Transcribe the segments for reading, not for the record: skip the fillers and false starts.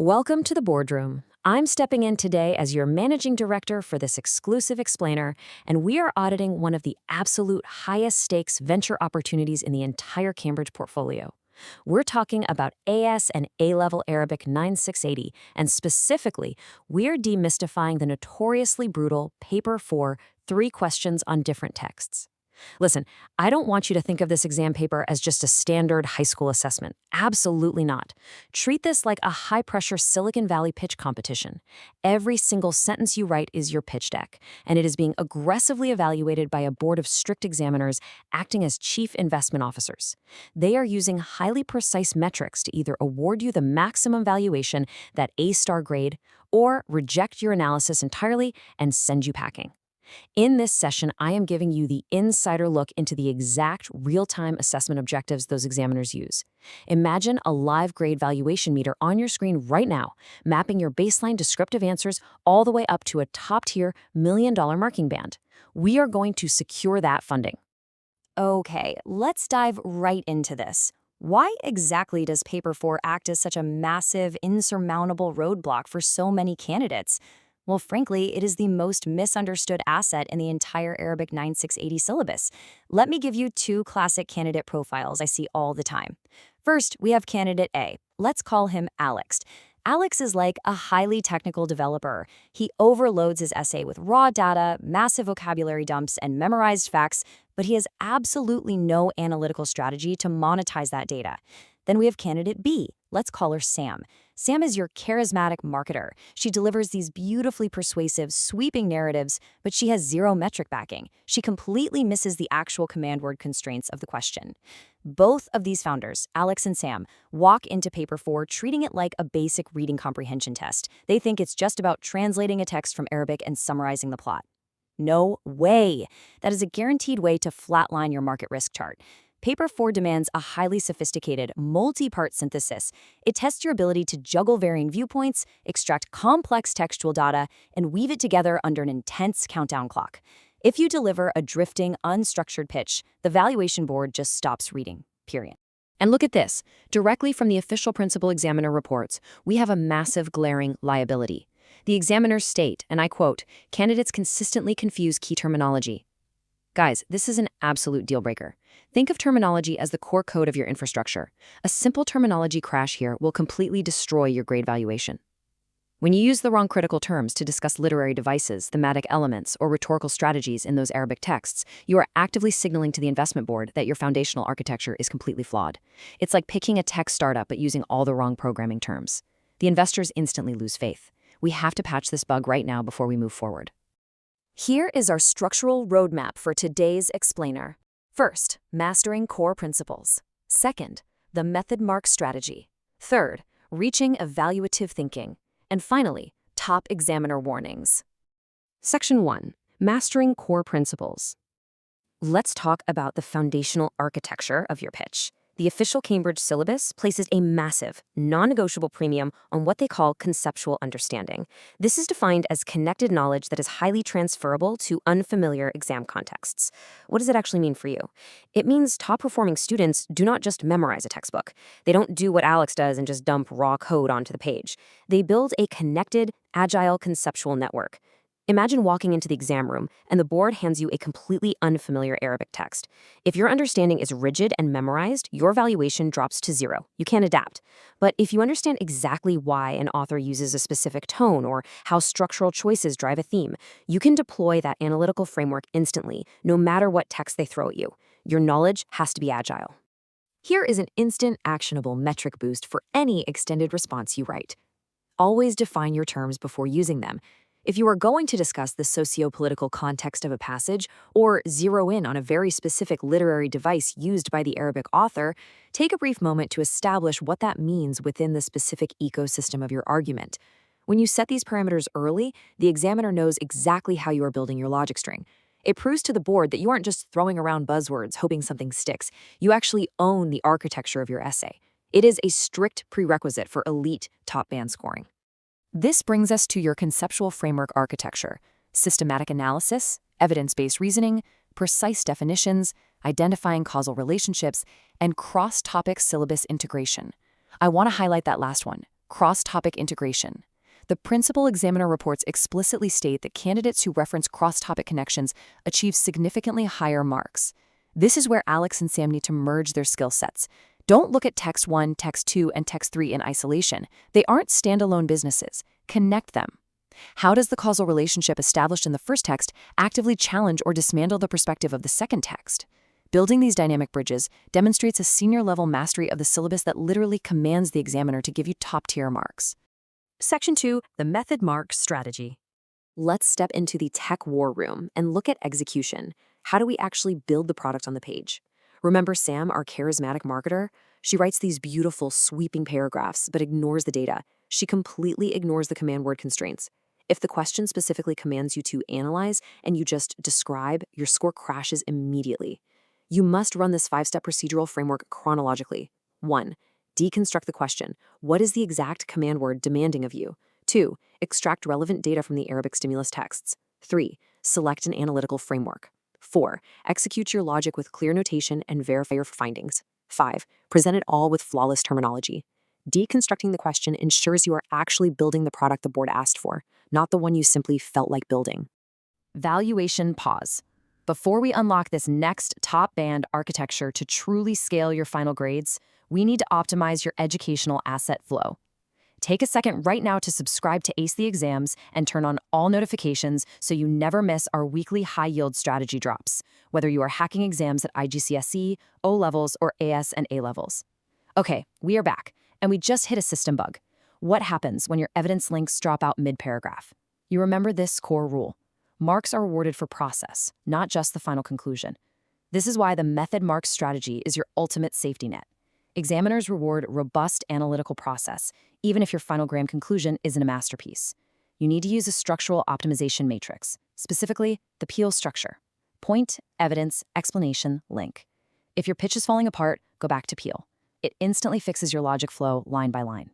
Welcome to the boardroom. I'm stepping in today as your managing director for this exclusive explainer, and we are auditing one of the absolute highest stakes venture opportunities in the entire Cambridge portfolio. We're talking about AS and A-level Arabic 9680, and specifically, we're demystifying the notoriously brutal Paper 4 3 questions on different texts. Listen, I don't want you to think of this exam paper as just a standard high school assessment. Absolutely not. Treat this like a high-pressure Silicon Valley pitch competition. Every single sentence you write is your pitch deck, and it is being aggressively evaluated by a board of strict examiners acting as chief investment officers. They are using highly precise metrics to either award you the maximum valuation, that A-star grade, or reject your analysis entirely and send you packing. In this session, I am giving you the insider look into the exact real-time assessment objectives those examiners use. Imagine a live grade valuation meter on your screen right now, mapping your baseline descriptive answers all the way up to a top-tier $1 million marking band. We are going to secure that funding. Okay, let's dive right into this. Why exactly does Paper 4 act as such a massive, insurmountable roadblock for so many candidates? Well, frankly, it is the most misunderstood asset in the entire Arabic 9680 syllabus. Let me give you two classic candidate profiles I see all the time. First, we have candidate A. Let's call him Alex. Alex is like a highly technical developer. He overloads his essay with raw data, massive vocabulary dumps, and memorized facts, but he has absolutely no analytical strategy to monetize that data. Then we have candidate B. Let's call her Sam. Sam is your charismatic marketer. She delivers these beautifully persuasive, sweeping narratives, but she has zero metric backing. She completely misses the actual command word constraints of the question. Both of these founders, Alex and Sam, walk into Paper 4 treating it like a basic reading comprehension test. They think it's just about translating a text from Arabic and summarizing the plot. No way! That is a guaranteed way to flatline your market risk chart. Paper 4 demands a highly sophisticated, multi-part synthesis. It tests your ability to juggle varying viewpoints, extract complex textual data, and weave it together under an intense countdown clock. If you deliver a drifting, unstructured pitch, the valuation board just stops reading, period. And look at this. Directly from the official principal examiner reports, we have a massive glaring liability. The examiners state, and I quote, "Candidates consistently confuse key terminology." Guys, this is an absolute deal breaker. Think of terminology as the core code of your infrastructure. A simple terminology crash here will completely destroy your grade valuation. When you use the wrong critical terms to discuss literary devices, thematic elements, or rhetorical strategies in those Arabic texts, you are actively signaling to the investment board that your foundational architecture is completely flawed. It's like picking a tech startup but using all the wrong programming terms. The investors instantly lose faith. We have to patch this bug right now before we move forward. Here is our structural roadmap for today's explainer. First, mastering core principles. Second, the method mark strategy. Third, reaching evaluative thinking. And finally, top examiner warnings. Section 1, mastering core principles. Let's talk about the foundational architecture of your pitch. The official Cambridge syllabus places a massive, non-negotiable premium on what they call conceptual understanding. This is defined as connected knowledge that is highly transferable to unfamiliar exam contexts. What does it actually mean for you? It means top-performing students do not just memorize a textbook. They don't do what Alex does and just dump raw code onto the page. They build a connected, agile conceptual network. Imagine walking into the exam room and the board hands you a completely unfamiliar Arabic text. If your understanding is rigid and memorized, your valuation drops to 0. You can't adapt. But if you understand exactly why an author uses a specific tone or how structural choices drive a theme, you can deploy that analytical framework instantly, no matter what text they throw at you. Your knowledge has to be agile. Here is an instant, actionable metric boost for any extended response you write. Always define your terms before using them. If you are going to discuss the socio-political context of a passage or zero in on a very specific literary device used by the Arabic author, take a brief moment to establish what that means within the specific ecosystem of your argument. When you set these parameters early, the examiner knows exactly how you are building your logic string. It proves to the board that you aren't just throwing around buzzwords hoping something sticks. You actually own the architecture of your essay. It is a strict prerequisite for elite top band scoring. This brings us to your conceptual framework architecture: systematic analysis, evidence-based reasoning, precise definitions, identifying causal relationships, and cross-topic syllabus integration. I want to highlight that last one, cross-topic integration. The principal examiner reports explicitly state that candidates who reference cross-topic connections achieve significantly higher marks. This is where Alex and Sam need to merge their skill sets. Don't look at Text 1, Text 2, and Text 3 in isolation. They aren't standalone businesses. Connect them. How does the causal relationship established in the first text actively challenge or dismantle the perspective of the second text? Building these dynamic bridges demonstrates a senior-level mastery of the syllabus that literally commands the examiner to give you top-tier marks. Section 2, the method mark strategy. Let's step into the tech war room and look at execution. How do we actually build the product on the page? Remember Sam, our charismatic marketer? She writes these beautiful, sweeping paragraphs, but ignores the data. She completely ignores the command word constraints. If the question specifically commands you to analyze and you just describe, your score crashes immediately. You must run this 5-step procedural framework chronologically. 1. Deconstruct the question. What is the exact command word demanding of you? 2. Extract relevant data from the Arabic stimulus texts. 3. Select an analytical framework. 4. Execute your logic with clear notation and verify your findings. 5. Present it all with flawless terminology. Deconstructing the question ensures you are actually building the product the board asked for, not the one you simply felt like building. Valuation pause. Before we unlock this next top-band architecture to truly scale your final grades, we need to optimize your educational asset flow. Take a second right now to subscribe to Ace the Exams and turn on all notifications so you never miss our weekly high-yield strategy drops, whether you are hacking exams at IGCSE, O-levels, or AS and A-levels. Okay, we are back, and we just hit a system bug. What happens when your evidence links drop out mid-paragraph? You remember this core rule. Marks are awarded for process, not just the final conclusion. This is why the method marks strategy is your ultimate safety net. Examiners reward robust analytical process, even if your final gram conclusion isn't a masterpiece. You need to use a structural optimization matrix, specifically the Peel structure. Point, evidence, explanation, link. If your pitch is falling apart, go back to Peel. It instantly fixes your logic flow line by line.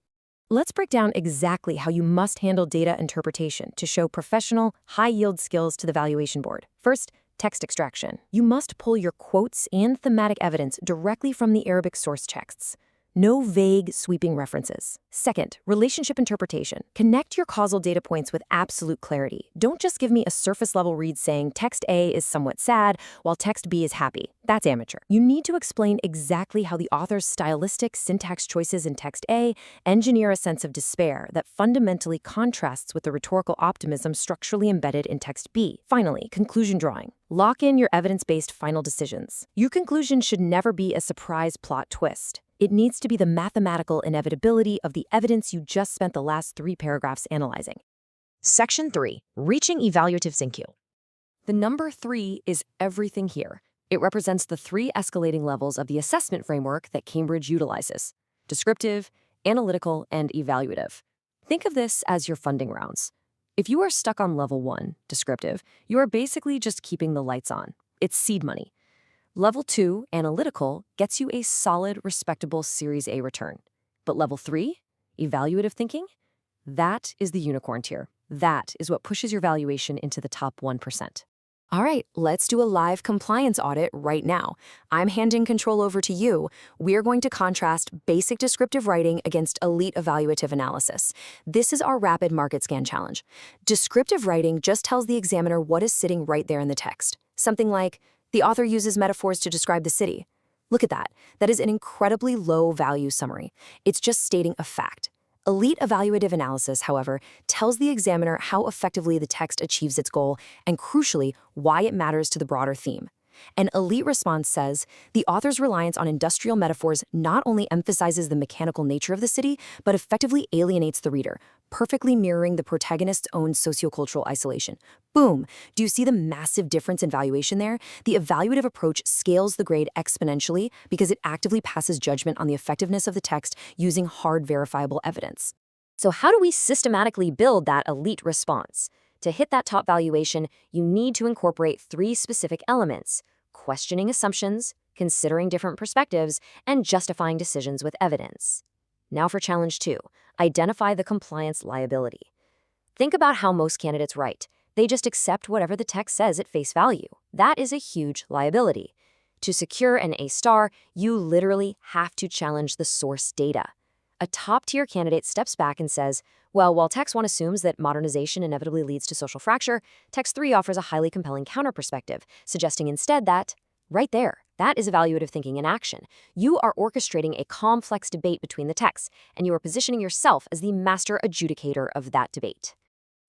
Let's break down exactly how you must handle data interpretation to show professional, high-yield skills to the valuation board. First, text extraction. You must pull your quotes and thematic evidence directly from the Arabic source texts. No vague, sweeping references. Second, relationship interpretation. Connect your causal data points with absolute clarity. Don't just give me a surface-level read saying text A is somewhat sad, while text B is happy. That's amateur. You need to explain exactly how the author's stylistic syntax choices in text A engineer a sense of despair that fundamentally contrasts with the rhetorical optimism structurally embedded in text B. Finally, conclusion drawing. Lock in your evidence-based final decisions. Your conclusion should never be a surprise plot twist. It needs to be the mathematical inevitability of the evidence you just spent the last 3 paragraphs analyzing. Section 3, reaching evaluative sync. The number 3 is everything here. It represents the 3 escalating levels of the assessment framework that Cambridge utilizes: descriptive, analytical, and evaluative. Think of this as your funding rounds. If you are stuck on level 1, descriptive, you are basically just keeping the lights on. It's seed money. Level 2, analytical, gets you a solid, respectable Series A return. But level 3, evaluative thinking, that is the unicorn tier. That is what pushes your valuation into the top 1%. All right, let's do a live compliance audit right now. I'm handing control over to you. We are going to contrast basic descriptive writing against elite evaluative analysis. This is our rapid market scan challenge. Descriptive writing just tells the examiner what is sitting right there in the text. Something like, the author uses metaphors to describe the city. Look at that. That is an incredibly low-value summary. It's just stating a fact. Elite evaluative analysis, however, tells the examiner how effectively the text achieves its goal and, crucially, why it matters to the broader theme. An elite response says, the author's reliance on industrial metaphors not only emphasizes the mechanical nature of the city, but effectively alienates the reader, perfectly mirroring the protagonist's own sociocultural isolation. Boom! Do you see the massive difference in valuation there? The evaluative approach scales the grade exponentially because it actively passes judgment on the effectiveness of the text using hard verifiable evidence. So how do we systematically build that elite response? To hit that top valuation, you need to incorporate 3 specific elements: questioning assumptions, considering different perspectives, and justifying decisions with evidence. Now for challenge 2, identify the compliance liability. Think about how most candidates write. They just accept whatever the text says at face value. That is a huge liability. To secure an A-star, you literally have to challenge the source data. A top-tier candidate steps back and says, well, while Text 1 assumes that modernization inevitably leads to social fracture, Text 3 offers a highly compelling counterperspective, suggesting instead that, right there, that is evaluative thinking in action. You are orchestrating a complex debate between the texts, and you are positioning yourself as the master adjudicator of that debate.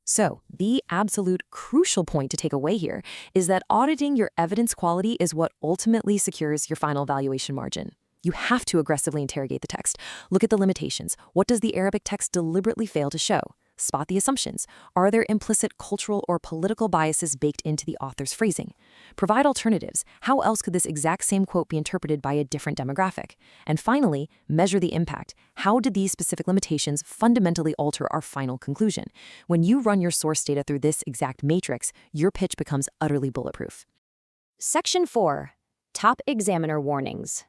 So, the absolute crucial point to take away here is that auditing your evidence quality is what ultimately secures your final valuation margin. You have to aggressively interrogate the text. Look at the limitations. What does the Arabic text deliberately fail to show? Spot the assumptions. Are there implicit cultural or political biases baked into the author's phrasing? Provide alternatives. How else could this exact same quote be interpreted by a different demographic? And finally, measure the impact. How did these specific limitations fundamentally alter our final conclusion? When you run your source data through this exact matrix, your pitch becomes utterly bulletproof. Section 4. Top Examiner Warnings.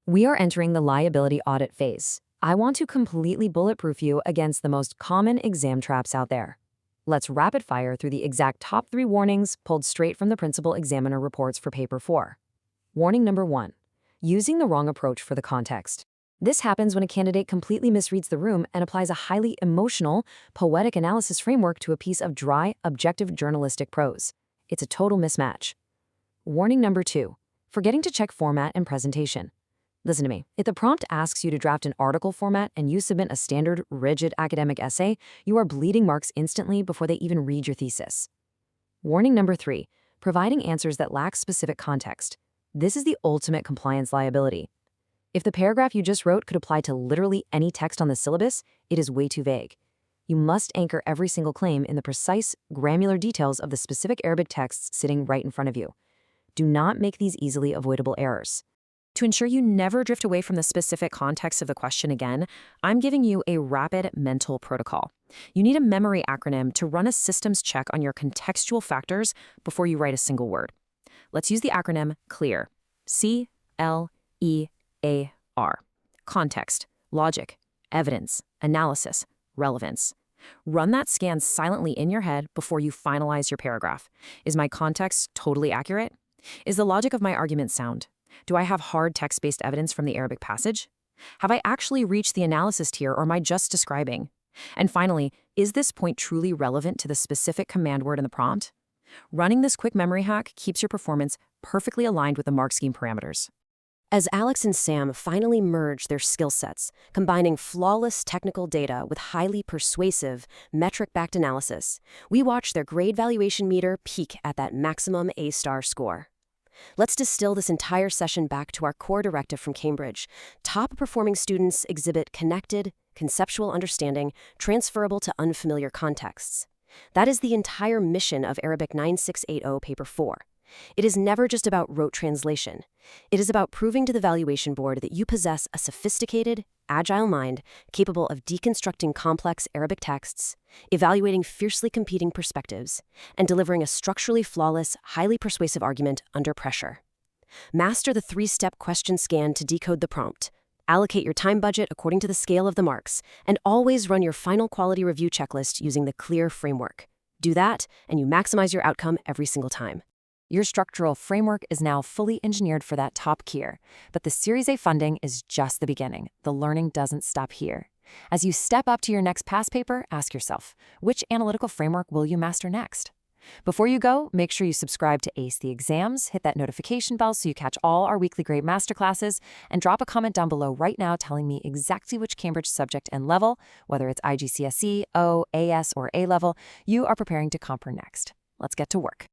We are entering the liability audit phase. I want to completely bulletproof you against the most common exam traps out there. Let's rapid fire through the exact top 3 warnings pulled straight from the principal examiner reports for paper 4. Warning number 1. Using the wrong approach for the context. This happens when a candidate completely misreads the room and applies a highly emotional, poetic analysis framework to a piece of dry, objective journalistic prose. It's a total mismatch. Warning number 2. Forgetting to check format and presentation. Listen to me. If the prompt asks you to draft an article format and you submit a standard, rigid academic essay, you are bleeding marks instantly before they even read your thesis. Warning number 3. Providing answers that lack specific context. This is the ultimate compliance liability. If the paragraph you just wrote could apply to literally any text on the syllabus, it is way too vague. You must anchor every single claim in the precise, granular details of the specific Arabic texts sitting right in front of you. Do not make these easily avoidable errors. To ensure you never drift away from the specific context of the question again, I'm giving you a rapid mental protocol. You need a memory acronym to run a systems check on your contextual factors before you write a single word. Let's use the acronym CLEAR. C-L-E-A-R. Context, logic, evidence, analysis, relevance. Run that scan silently in your head before you finalize your paragraph. Is my context totally accurate? Is the logic of my argument sound? Do I have hard text-based evidence from the Arabic passage? Have I actually reached the analysis tier, or am I just describing? And finally, is this point truly relevant to the specific command word in the prompt? Running this quick memory hack keeps your performance perfectly aligned with the mark scheme parameters. As Alex and Sam finally merge their skill sets, combining flawless technical data with highly persuasive, metric-backed analysis, we watch their grade valuation meter peak at that maximum A-star score. Let's distill this entire session back to our core directive from Cambridge. Top-performing students exhibit connected, conceptual understanding transferable to unfamiliar contexts. That is the entire mission of Arabic 9680 Paper 4. It is never just about rote translation. It is about proving to the valuation board that you possess a sophisticated, agile mind capable of deconstructing complex Arabic texts, evaluating fiercely competing perspectives, and delivering a structurally flawless, highly persuasive argument under pressure. Master the 3-step question scan to decode the prompt. Allocate your time budget according to the scale of the marks, and always run your final quality review checklist using the CLEAR framework. Do that, and you maximize your outcome every single time. Your structural framework is now fully engineered for that top tier, but the Series A funding is just the beginning. The learning doesn't stop here. As you step up to your next pass paper, ask yourself, which analytical framework will you master next? Before you go, make sure you subscribe to Ace the Exams, hit that notification bell so you catch all our weekly grade masterclasses, and drop a comment down below right now telling me exactly which Cambridge subject and level, whether it's IGCSE, O, AS, or A level, you are preparing to comp next. Let's get to work.